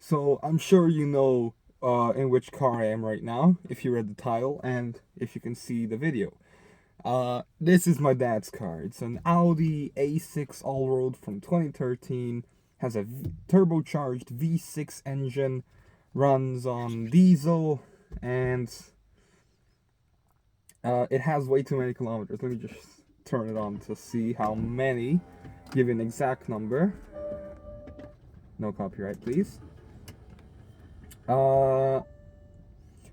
So I'm sure you know in which car I am right now, if you read the title and if you can see the video. This is my dad's car. It's an Audi A6 Allroad from 2013. Has a turbocharged V6 engine, runs on diesel, and it has way too many kilometers. Let me just turn it on to see how many. Give you an exact number. No copyright, please. Uh,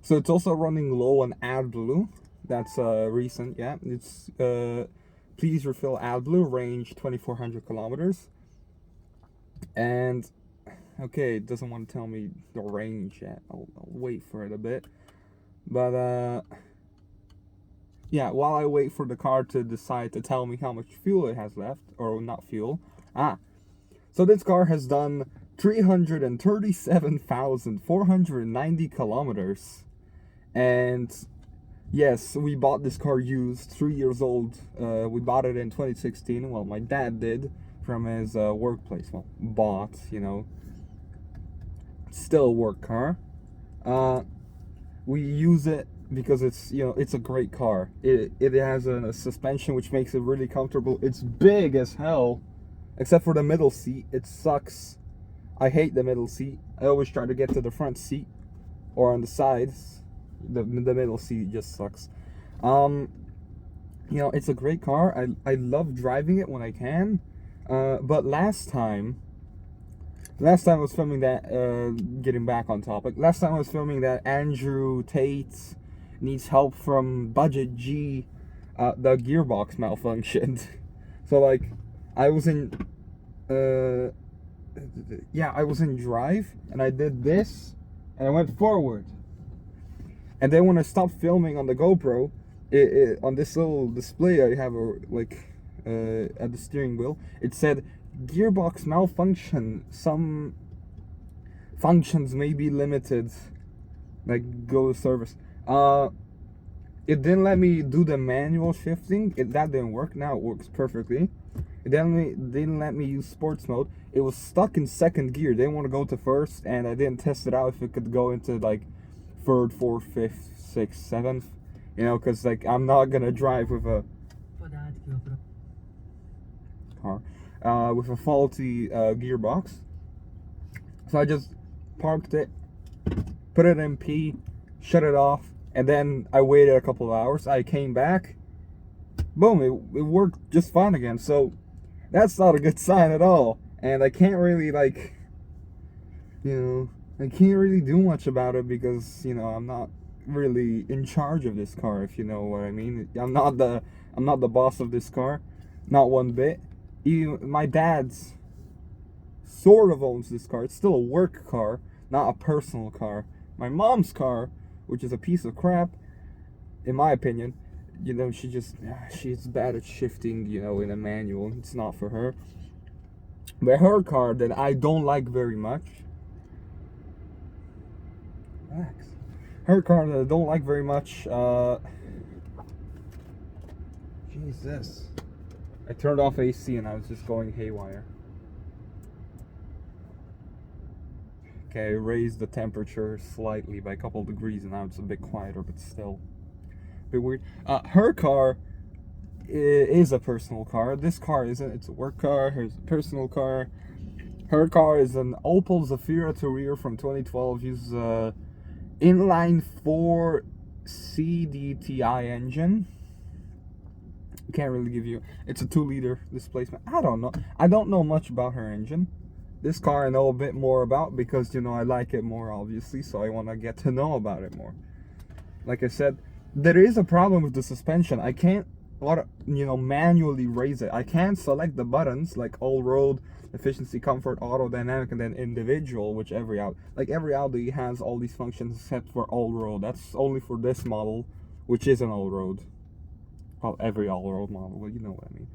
So it's also running low on AdBlue. That's recent, yeah. It's please refill AdBlue, range 2,400 kilometers. And okay, it doesn't want to tell me the range yet. I'll wait for it a bit. But yeah, while I wait for the car to decide to tell me how much fuel it has left, or not fuel. So this car has done 337,490 kilometers. And yes, we bought this car used, 3 years old. We bought it in 2016. Well, my dad did from his workplace. Well, bought, still a work car. We use it because it's a great car. It has a suspension which makes it really comfortable. It's big as hell, except for the middle seat. It sucks. I hate the middle seat. I always try to get to the front seat or on the sides. The middle seat just sucks. It's a great car. I love driving it when I can. But last time I was filming that, getting back on topic. Last time I was filming that Andrew Tate needs help from Budget G. The gearbox malfunctioned. So like, I was in, I was in drive and I did this and I went forward. And then when I stopped filming on the GoPro, on this little display I have at the steering wheel, it said gearbox malfunction. Some functions may be limited. Like go to service. It didn't let me do the manual shifting. That didn't work. Now it works perfectly. It didn't let me use sports mode. It was stuck in second gear. Didn't want to go to first, and I didn't test it out if it could go into like third, fourth, fifth, sixth, seventh. Because like I'm not gonna drive with a car with a faulty gearbox. So I just parked it, put it in P, shut it off, and then I waited a couple of hours. I came back, boom, it worked just fine again. So that's not a good sign at all. And I can't really I can't really do much about it because I'm not really in charge of this car, if you know what I mean. I'm not the boss of this car, not one bit. Even my dad's sort of owns this car. It's still a work car, not a personal car. My mom's car, which is a piece of crap, in my opinion, she's bad at shifting, in a manual. It's not for her. But her car that I don't like very much, relax. Her car that I don't like very much, Jesus. I turned off AC and I was just going haywire. Okay, I raised the temperature slightly by a couple of degrees and now it's a bit quieter, but still a bit weird. Her car is a personal car. This car isn't. It's a work car. Here's a personal car. Her car is an Opel Zafira Tourer from 2012. Uses a inline 4 CDTI engine. Can't really give you. It's a 2-liter displacement. I don't know. I don't know much about her engine. This car I know a bit more about because I like it more, obviously. So I want to get to know about it more. Like I said, there is a problem with the suspension. I can't manually raise it. I can't select the buttons like all road, efficiency, comfort, auto, dynamic, and then individual, which every Audi has all these functions except for all road. That's only for this model, which is an all road. Well, every all road model, but you know what I mean.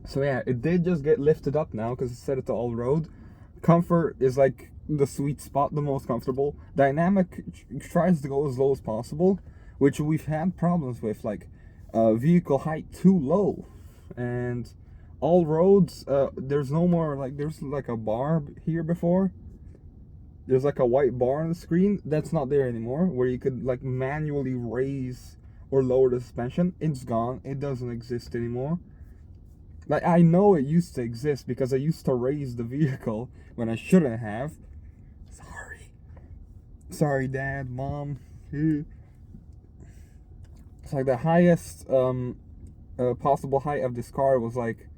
So yeah, it did just get lifted up now because it set it to all road. Comfort is like the sweet spot, the most comfortable. Dynamic tries to go as low as possible, which we've had problems with, like vehicle height too low. And all roads, there's no more, there's like a bar here before. there's like a white bar on the screen that's not there anymore, where you could like manually raise or lower the suspension. It's gone. It doesn't exist anymore. Like, I know it used to exist because I used to raise the vehicle when I shouldn't have. Sorry, Dad, Mom. It's like the highest possible height of this car was like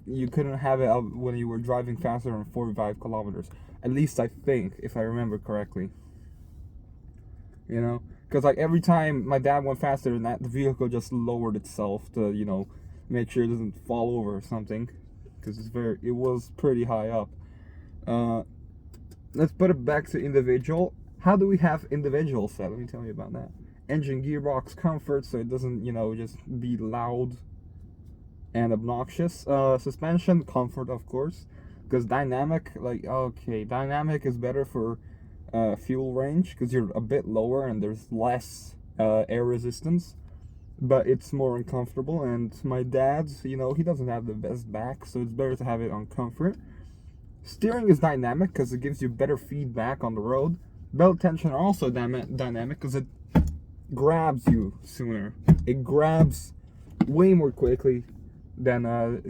you couldn't have it up when you were driving faster than 45 kilometers. At least I think, if I remember correctly. You know, because like every time my dad went faster than that, the vehicle just lowered itself to, you know, make sure it doesn't fall over or something, because it was pretty high up. Let's put it back to individual. How do we have individual set? Let me tell you about that. Engine, gearbox, comfort, so it doesn't, you know, just be loud and obnoxious. Suspension, comfort, of course, because dynamic, like, okay, dynamic is better for fuel range because you're a bit lower and there's less air resistance, but it's more uncomfortable. And my dad's, you know, he doesn't have the best back, so it's better to have it on comfort. Steering is dynamic because it gives you better feedback on the road. Belt tension are also dynamic because it grabs you sooner. It grabs way more quickly than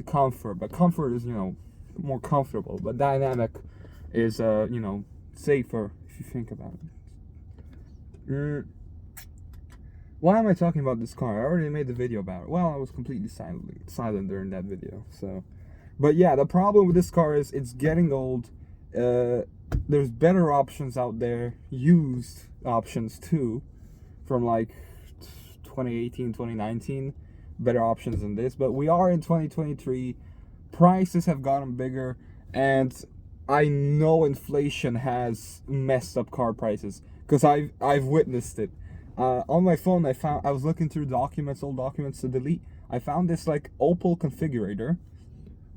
comfort. But comfort is, you know, more comfortable. But dynamic is, you know, safer if you think about it. Why am I talking about this car? I already made the video about it. Well, I was completely silent during that video, so... But yeah, the problem with this car is it's getting old. There's better options out there, used options too, from like 2018, 2019, better options than this. But we are in 2023, prices have gotten bigger, and I know inflation has messed up car prices, because I've witnessed it. On my phone, I was looking through old documents to delete. I found this like Opel configurator.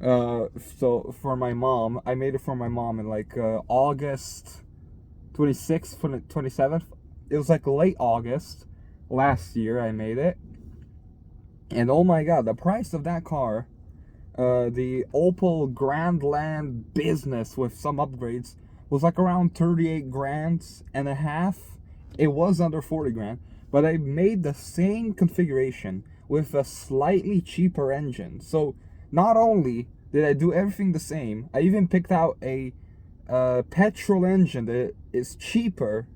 So for my mom, I made it for my mom in like August 26th, 27th. It was like late August last year I made it. And oh my god, the price of that car, the Opel Grandland Business with some upgrades, was like around 38 grand and a half. It was under 40 grand, but I made the same configuration with a slightly cheaper engine. So not only did I do everything the same, I even picked out a petrol engine that is cheaper,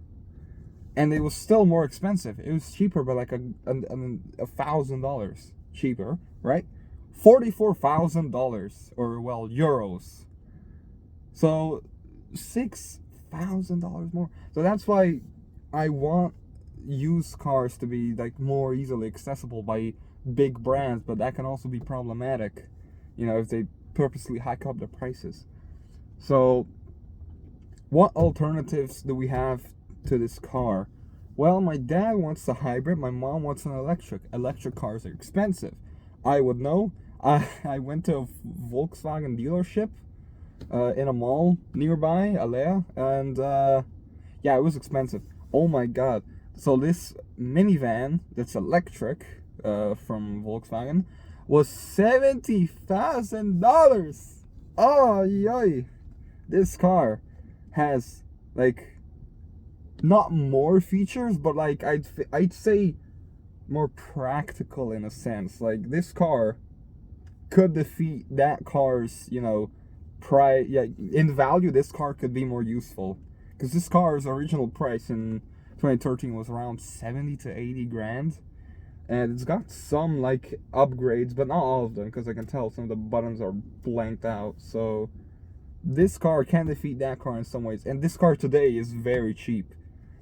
and it was still more expensive. It was cheaper by like $1,000 cheaper, right? $44,000, or well, euros. So $6,000 more. So that's why I want used cars to be like more easily accessible by big brands, but that can also be problematic, you know, if they purposely hike up the prices. So what alternatives do we have to this car? Well, my dad wants a hybrid, my mom wants an electric. Electric cars are expensive. I would know. I went to a Volkswagen dealership in a mall nearby, Alea, and yeah, it was expensive. Oh my god. So this minivan that's electric from Volkswagen was $70,000. Oh, yoy. This car has like not more features, but like I'd say more practical in a sense. Like this car could defeat that car's, you know, yeah, in value. This car could be more useful, because this car's original price in 2013 was around 70 to 80 grand. And it's got some like upgrades, but not all of them, because I can tell some of the buttons are blanked out. So this car can defeat that car in some ways. And this car today is very cheap.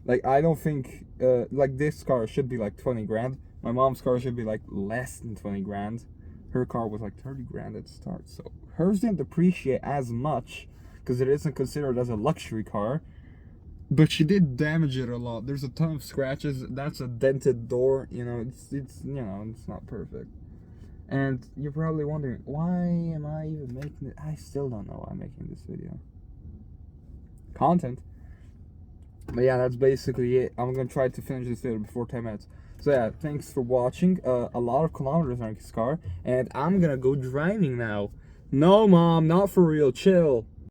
Like, I don't think like this car should be like 20 grand. My mom's car should be like less than 20 grand. Her car was like 30 grand at the start. So hers didn't depreciate as much because it isn't considered as a luxury car. But she did damage it a lot. There's a ton of scratches. That's a dented door. You know, it's you know, it's not perfect. And you're probably wondering, why am I even making it? I still don't know why I'm making this video. Content. But yeah, that's basically it. I'm gonna try to finish this video before 10 minutes. So yeah, thanks for watching. A lot of kilometers on this car, and I'm gonna go driving now. No, Mom, not for real. Chill.